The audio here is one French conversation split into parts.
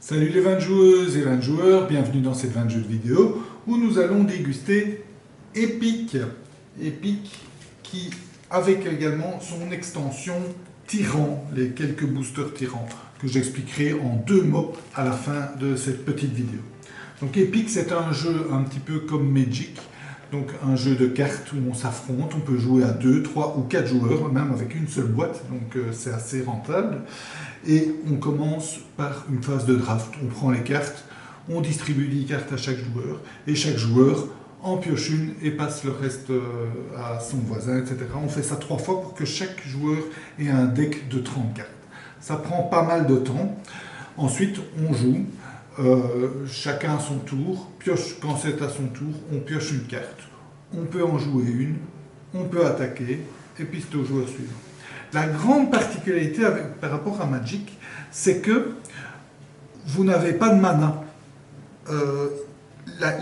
Salut les 20 joueuses et 20 joueurs, bienvenue dans cette 20 jeux de vidéo où nous allons déguster Epic. Epic qui, avec également son extension Tyran, les quelques boosters Tyran, que j'expliquerai en deux mots à la fin de cette petite vidéo. Donc Epic, c'est un jeu un petit peu comme Magic, donc un jeu de cartes où on s'affronte, on peut jouer à 2, 3 ou 4 joueurs, même avec une seule boîte, donc c'est assez rentable. Et on commence par une phase de draft, on prend les cartes, on distribue 10 cartes à chaque joueur, et chaque joueur en pioche une et passe le reste à son voisin, etc. On fait ça 3 fois pour que chaque joueur ait un deck de 30 cartes. Ça prend pas mal de temps. Ensuite, on joue. Chacun à son tour, pioche quand c'est à son tour, on pioche une carte. On peut en jouer une, on peut attaquer, et puis c'est au joueur suivant. La grande particularité par rapport à Magic, c'est que vous n'avez pas de mana.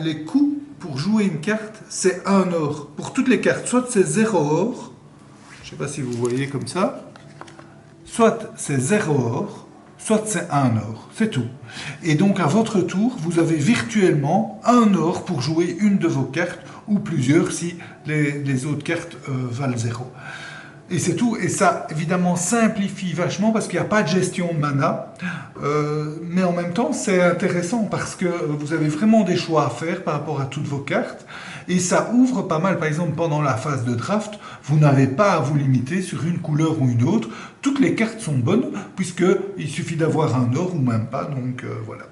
Les coûts pour jouer une carte, c'est 1 or. Pour toutes les cartes, soit c'est 0 or, je ne sais pas si vous voyez comme ça, soit c'est 0 or, soit c'est 1 or, c'est tout. Et donc à votre tour, vous avez virtuellement 1 or pour jouer une de vos cartes, ou plusieurs si les autres cartes valent 0. Et c'est tout, et ça évidemment simplifie vachement parce qu'il n'y a pas de gestion de mana, mais en même temps c'est intéressant parce que vous avez vraiment des choix à faire par rapport à toutes vos cartes, et ça ouvre pas mal. Par exemple, pendant la phase de draft, vous n'avez pas à vous limiter sur une couleur ou une autre, toutes les cartes sont bonnes puisqu'il suffit d'avoir un or ou même pas, donc voilà.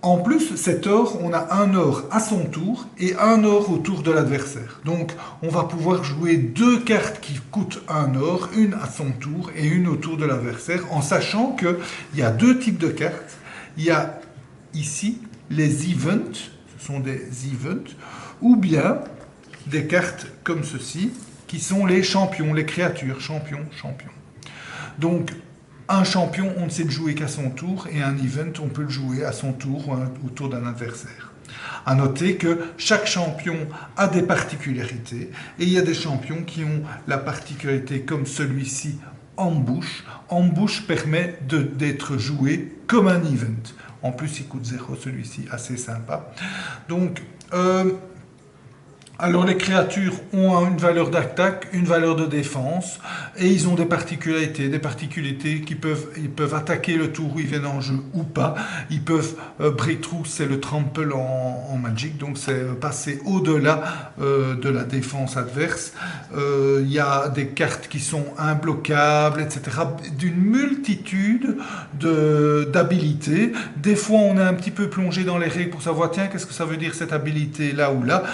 En plus, cet or, on a un or à son tour et un or au tour de l'adversaire. Donc, on va pouvoir jouer 2 cartes qui coûtent un or, une à son tour et une au tour de l'adversaire, en sachant qu'il y a 2 types de cartes. Il y a ici les events, ce sont des events, ou bien des cartes comme ceci, qui sont les champions, les créatures, champions. Donc, un champion, on ne sait le jouer qu'à son tour, et un event, on peut le jouer à son tour ou au tour d'un adversaire. À noter que chaque champion a des particularités, et il y a des champions qui ont la particularité comme celui-ci, Ambush. Ambush permet d'être joué comme un event. En plus, il coûte 0, celui-ci, assez sympa. Donc, alors les créatures ont une valeur d'attaque, une valeur de défense, et ils ont des particularités qui ils peuvent attaquer le tour où ils viennent en jeu ou pas. Ils peuvent breakthrough, c'est le trample en Magic, donc c'est passer au-delà de la défense adverse. Il y a des cartes qui sont imbloquables, etc. D'une multitude d'habilités. Des fois, on est un petit peu plongé dans les règles pour savoir, tiens, qu'est-ce que ça veut dire cette habilité là ou là.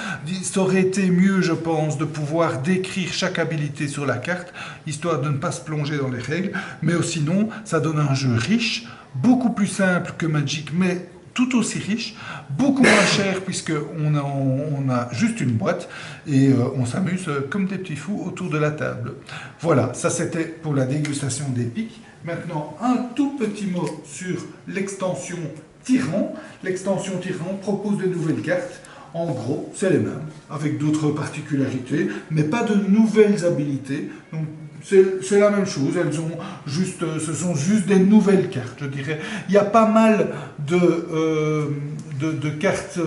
Ça aurait été mieux, je pense, de pouvoir décrire chaque habilité sur la carte, histoire de ne pas se plonger dans les règles, mais sinon, ça donne un jeu riche, beaucoup plus simple que Magic, mais tout aussi riche, beaucoup moins cher, puisqu'on a juste une boîte, et on s'amuse comme des petits fous autour de la table. Voilà, ça c'était pour la dégustation d'Epic. Maintenant, un tout petit mot sur l'extension Tyran. L'extension Tyran propose de nouvelles cartes. En gros, c'est les mêmes, avec d'autres particularités, mais pas de nouvelles habilités. Donc, c'est la même chose, ce sont juste des nouvelles cartes, je dirais. Il y a pas mal de cartes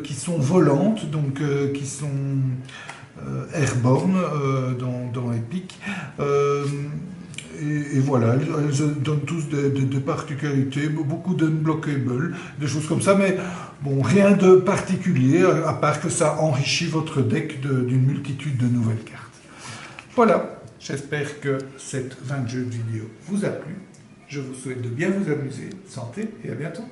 qui sont volantes, donc qui sont airborne dans Epic. Et voilà, elles donnent tous des particularités, beaucoup d'unblockable, des choses comme ça, mais bon, rien de particulier, à part que ça enrichit votre deck d'une multitude de nouvelles cartes. Voilà, j'espère que cette 20 jeux de vidéo vous a plu. Je vous souhaite de bien vous amuser. Santé et à bientôt.